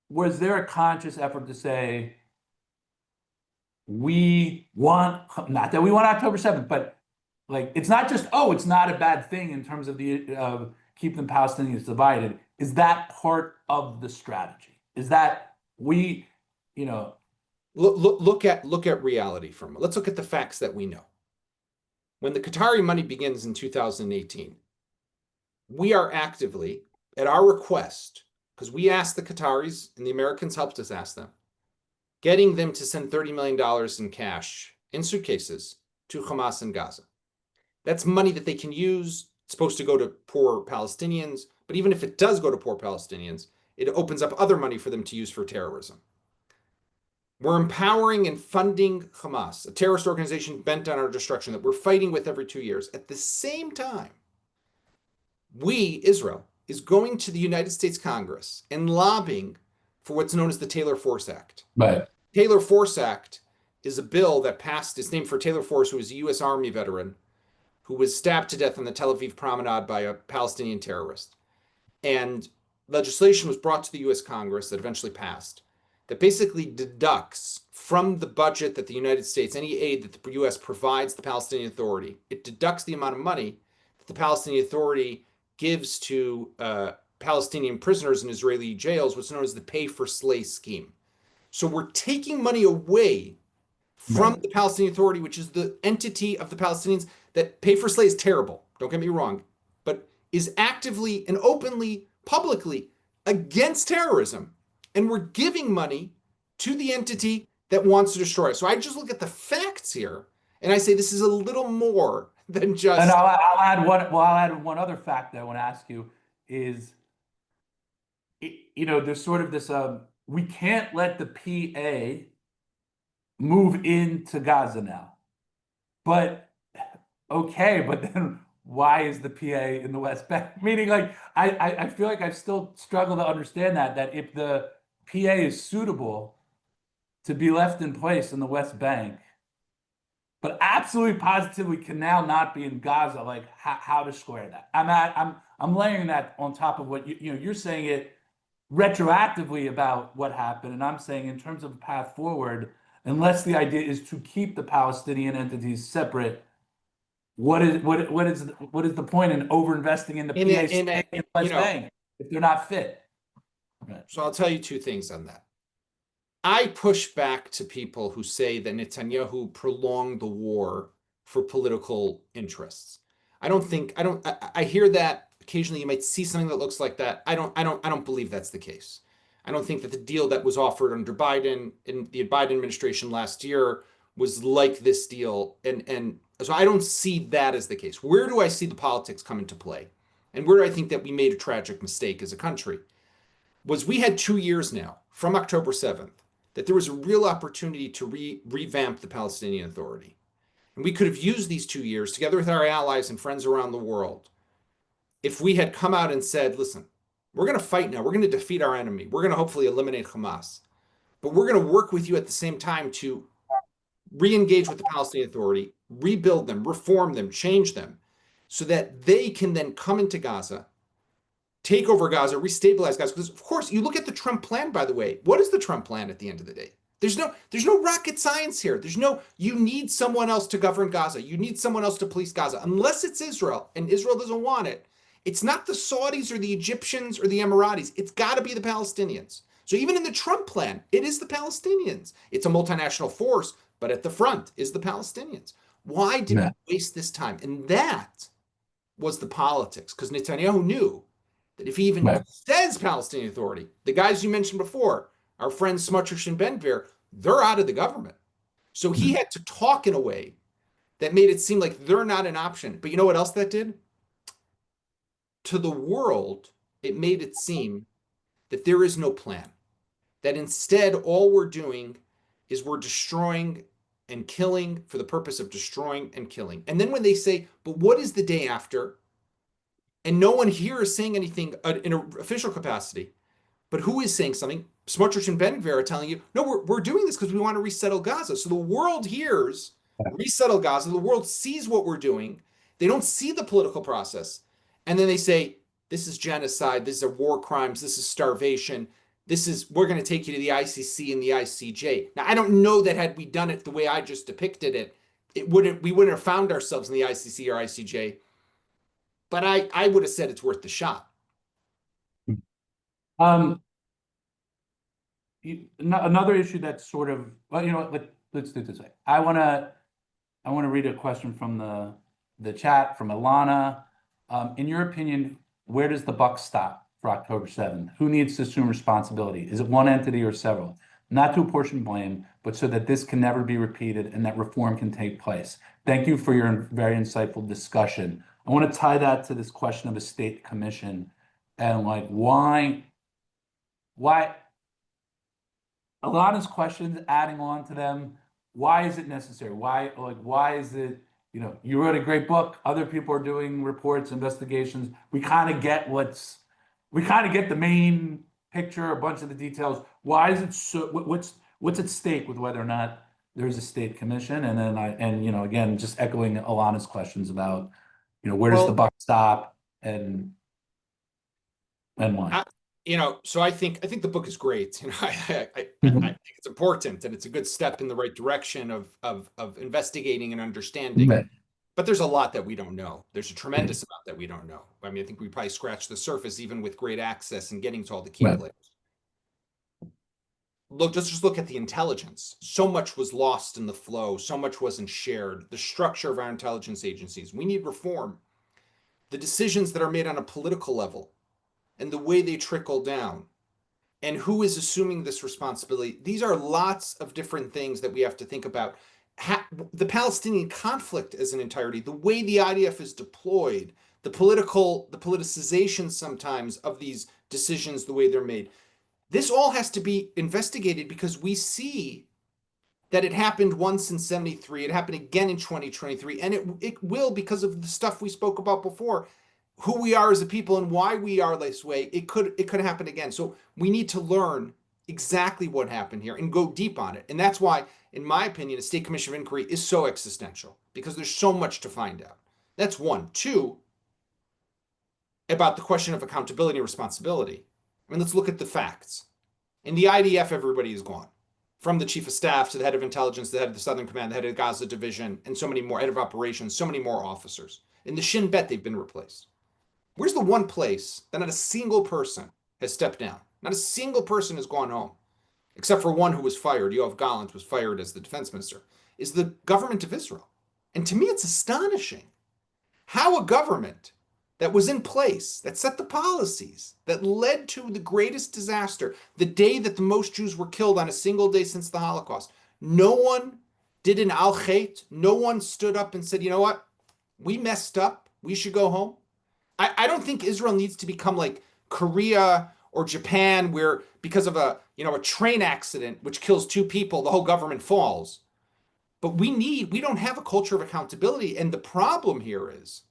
Was there a conscious effort to say, we want, not that we want October 7th, but like, it's not just, oh, it's not a bad thing in terms of the keeping the Palestinians divided. Is that part of the strategy? Is that we, you know, look at reality for a moment. Let's look at the facts that we know. When the Qatari money begins in 2018, we are actively, at our request, because we asked the Qataris and the Americans helped us ask them, getting them to send $30 million in cash in suitcases to Hamas in Gaza. That's money that they can use. It's supposed to go to poor Palestinians. But even if it does go to poor Palestinians, it opens up other money for them to use for terrorism. We're empowering and funding Hamas, a terrorist organization bent on our destruction that we're fighting with every 2 years. At the same time, we, Israel, is going to the United States Congress and lobbying for what's known as the Taylor Force Act. right. Taylor Force Act is a bill that passed, it's named for Taylor Force, who was a U.S. Army veteran who was stabbed to death on the Tel Aviv promenade by a Palestinian terrorist. And legislation was brought to the U.S. Congress that eventually passed that basically deducts from the budget that the United States, any aid that the U.S. provides the Palestinian Authority, it deducts the amount of money that the Palestinian Authority gives to Palestinian prisoners in Israeli jails, what's known as the pay for slay scheme. So we're taking money away from the Palestinian Authority, which is the entity of the Palestinians that pay for slay is terrible, don't get me wrong, but is actively and openly, publicly against terrorism. And we're giving money to the entity that wants to destroy us. So I just look at the facts here and I say this is a little more than just. And I'll add one other fact that I want to ask you is, you know, there's sort of this, we can't let the PA move into Gaza now. But okay, but then why is the PA in the West Bank? Meaning, like, I feel like I still struggle to understand that if the PA is suitable to be left in place in the West Bank, but absolutely positively can now not be in Gaza, like how to square that? I'm laying that on top of what you're saying it retroactively about what happened, and I'm saying in terms of a path forward, unless the idea is to keep the Palestinian entities separate, what is the point in overinvesting in the PA in the West Bank if they're not fit? Right. So I'll tell you 2 things on that. I push back to people who say that Netanyahu prolonged the war for political interests. I hear that occasionally. You might see something that looks like that. I don't believe that's the case. I don't think that the deal that was offered under Biden in the Biden administration last year was like this deal. And so I don't see that as the case. Where do I see the politics come into play? And where do I think that we made a tragic mistake as a country? Was we had 2 years now from October 7th that there was a real opportunity to revamp the Palestinian Authority. And we could have used these 2 years together with our allies and friends around the world if we had come out and said, listen, we're going to fight now. We're going to defeat our enemy. We're going to hopefully eliminate Hamas. But we're going to work with you at the same time to re-engage with the Palestinian Authority, rebuild them, reform them, change them, so that they can then come into Gaza, take over Gaza, restabilize Gaza. Because of course, you look at the Trump plan, by the way. What is the Trump plan at the end of the day? There's no rocket science here. You need someone else to govern Gaza. You need someone else to police Gaza. Unless it's Israel, and Israel doesn't want it. It's not the Saudis or the Egyptians or the Emiratis. It's got to be the Palestinians. So even in the Trump plan, it is the Palestinians. It's a multinational force, but at the front is the Palestinians. Why did we waste this time? And that was the politics, because Netanyahu knew that if he even says Palestinian Authority, the guys you mentioned before, our friends Smotrich and Ben-Gvir, they're out of the government. So he had to talk in a way that made it seem like they're not an option. But you know what else that did? To the world, it made it seem that there is no plan. That instead, all we're doing is we're destroying and killing for the purpose of destroying and killing. And then when they say, but what is the day after? And no one here is saying anything in an official capacity. But who is saying something? Smotrich and Ben-Gvir are telling you, no, we're doing this because we want to resettle Gaza. So the world hears resettle Gaza. The world sees what we're doing. They don't see the political process. And then they say, this is genocide. These are war crimes. This is starvation. We're going to take you to the ICC and the ICJ. Now, I don't know that had we done it the way I just depicted it, we wouldn't have found ourselves in the ICC or ICJ. But I would have said it's worth the shot. Another issue that's sort of, well, you know what, let's do it this way. I want to read a question from the chat from Alana. In your opinion, where does the buck stop for October 7th? Who needs to assume responsibility? Is it one entity or several? Not to apportion blame, but so that this can never be repeated and that reform can take place. Thank you for your very insightful discussion. I want to tie that to this question of a state commission and like why Alana's questions, adding on to them, why is it necessary? Why is it, you wrote a great book, other people are doing reports, investigations. We kind of get the main picture, a bunch of the details. Why is it so, what's at stake with whether or not there's a state commission? And then again, just echoing Alana's questions about, where does the buck stop and why? So I think the book is great. I think it's important and it's a good step in the right direction of investigating and understanding. Right. But there's a lot that we don't know. There's a tremendous amount that we don't know. I mean, I think we probably scratched the surface even with great access and getting to all the key players. Just look at the intelligence. So much was lost in the flow. So much wasn't shared. The structure of our intelligence agencies. We need reform. The decisions that are made on a political level and the way they trickle down and who is assuming this responsibility. These are lots of different things that we have to think about. The Palestinian conflict as an entirety, the way the IDF is deployed, the politicization sometimes of these decisions, the way they're made. This all has to be investigated because we see that it happened once in 73, it happened again in 2023, and it will because of the stuff we spoke about before. Who we are as a people and why we are this way, it could happen again. So we need to learn exactly what happened here and go deep on it. And that's why, in my opinion, a state commission of inquiry is so existential because there's so much to find out. That's one. Two, about the question of accountability and responsibility. I mean, let's look at the facts. In the IDF, everybody is gone. From the chief of staff to the head of intelligence, the head of the Southern Command, the head of the Gaza division, and so many more, head of operations, so many more officers. In the Shin Bet, they've been replaced. Where's the one place that not a single person has stepped down? Not a single person has gone home, except for one who was fired. Yoav Gallant was fired as the defense minister, is the government of Israel. And to me, it's astonishing how a government that was in place, that set the policies, that led to the greatest disaster, the day that the most Jews were killed on a single day since the Holocaust, no one did an al-Khait. No one stood up and said, you know what? We messed up. We should go home. I don't think Israel needs to become like Korea or Japan, where because of a train accident which kills two people, the whole government falls. But we don't have a culture of accountability. And the problem here is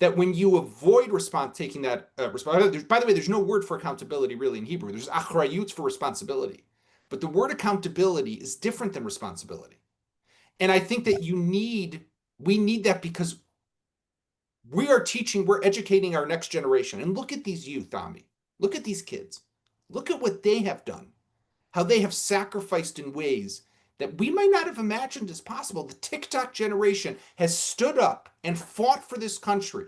that when you avoid taking that responsibility, by the way, there's no word for accountability really in Hebrew. There's achrayut for responsibility. But the word accountability is different than responsibility. And I think that we need that because we're educating our next generation. And look at these youth, Ami. Look at these kids. Look at what they have done, how they have sacrificed in ways that we might not have imagined as possible. The TikTok generation has stood up and fought for this country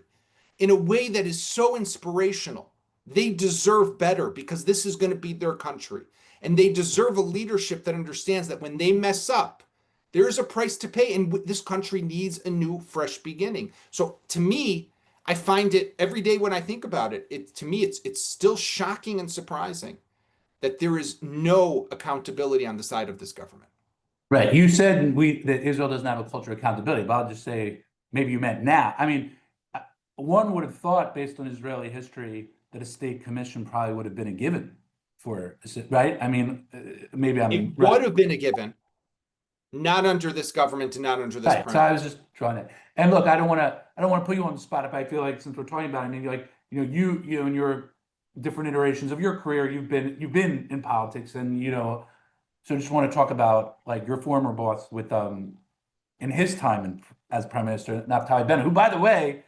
in a way that is so inspirational. They deserve better because this is going to be their country. And they deserve a leadership that understands that when they mess up, there is a price to pay. And this country needs a new, fresh beginning. So to me, I find it every day when I think about it, to me, it's still shocking and surprising that there is no accountability on the side of this government. Right. You said that Israel doesn't have a culture of accountability, but I'll just say maybe you meant now. I mean, one would have thought, based on Israeli history, that a state commission probably would have been a given for, right? I mean, maybe It would have been a given, not under this government and not under this right. So I was just trying to, and look, I don't want to put you on the spot if I feel like, since we're talking about it, maybe like, you in your different iterations of your career, you've been in politics, and so just want to talk about like your former boss with in his time as Prime Minister, Naftali Bennett, who, by the way,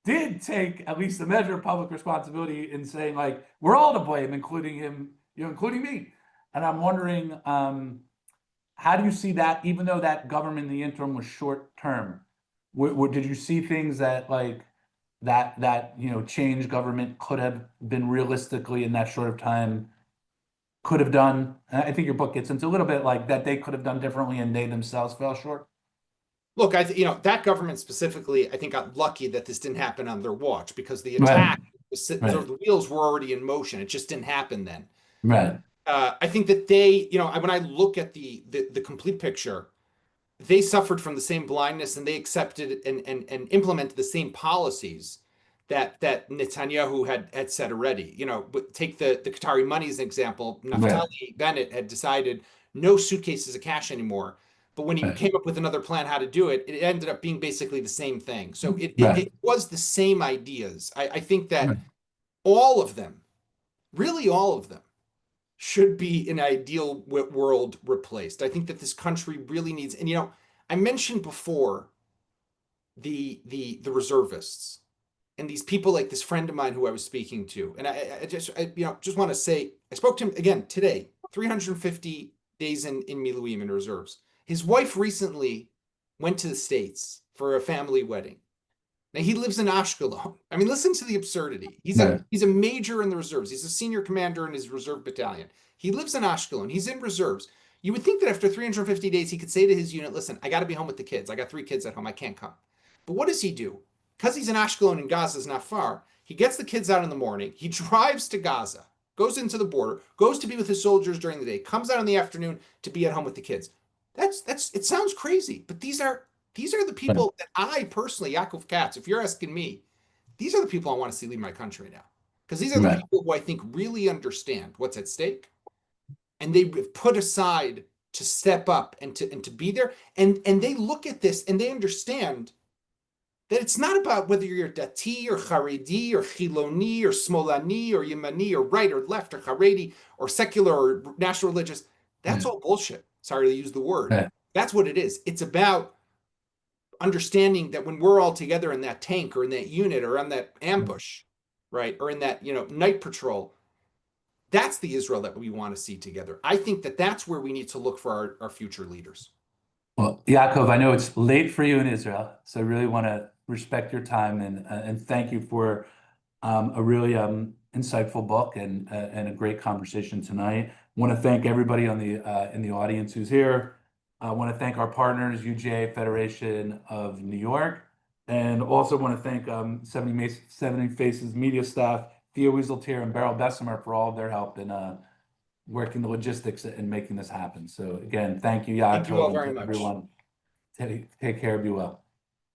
did take at least a measure of public responsibility in saying, like, we're all to blame, including him, including me. And I'm wondering, how do you see that, even though that government in the interim was short term? Did you see things that like that change government could have been realistically in that short of time could have done? And I think your book gets into a little bit like that they could have done differently and they themselves fell short. Look, that government specifically, I think got lucky that this didn't happen on their watch, because the attack, the wheels were already in motion. It just didn't happen then. Right. I think that they, when I look at the complete picture, they suffered from the same blindness, and they accepted and implemented the same policies that Netanyahu had said already. Take the Qatari money as an example. Naftali Bennett had decided no suitcases of cash anymore. But when he came up with another plan how to do it, it ended up being basically the same thing. So it was the same ideas. I think that all of them, really all of them, should be in an ideal world replaced. I think that this country really needs, and I mentioned before the reservists and these people, like this friend of mine who I was speaking to, and I just want to say, I spoke to him again today, 350 days in Miluim, in reserves. His wife recently went to the States for a family wedding. Now he lives in Ashkelon. I mean, listen to the absurdity. He's a major in the reserves. He's a senior commander in his reserve battalion. He lives in Ashkelon. He's in reserves. You would think that after 350 days, he could say to his unit, listen, I got to be home with the kids. I got 3 kids at home. I can't come. But what does he do? Because he's in Ashkelon and Gaza is not far, he gets the kids out in the morning. He drives to Gaza, goes into the border, goes to be with his soldiers during the day, comes out in the afternoon to be at home with the kids. It sounds crazy, but these are the people that I personally, Yaakov Katz, if you're asking me, these are the people I want to see lead my country now. Because these are the people who I think really understand what's at stake. And they've put aside to step up and to be there. And they look at this and they understand that it's not about whether you're Dati or Haredi or Chiloni or Smolani or Yemani or right or left or Haredi or secular or national religious. That's all bullshit. Sorry to use the word. That's what it is. It's about understanding that when we're all together in that tank or in that unit or on that ambush, right, or in that night patrol, that's the Israel that we want to see together. I think that that's where we need to look for our future leaders. Well, Yaakov, I know it's late for you in Israel, so I really want to respect your time and thank you for a really insightful book and a great conversation tonight. I want to thank everybody on in the audience who's here. I want to thank our partners, UJA-Federation of New York, and also want to thank 70 Faces media staff, Thea Wieseltier and Beryl Bessemer, for all of their help in working the logistics and making this happen. So again, thank you, Yaakov. Thank you all very much. Everyone, take care, be well.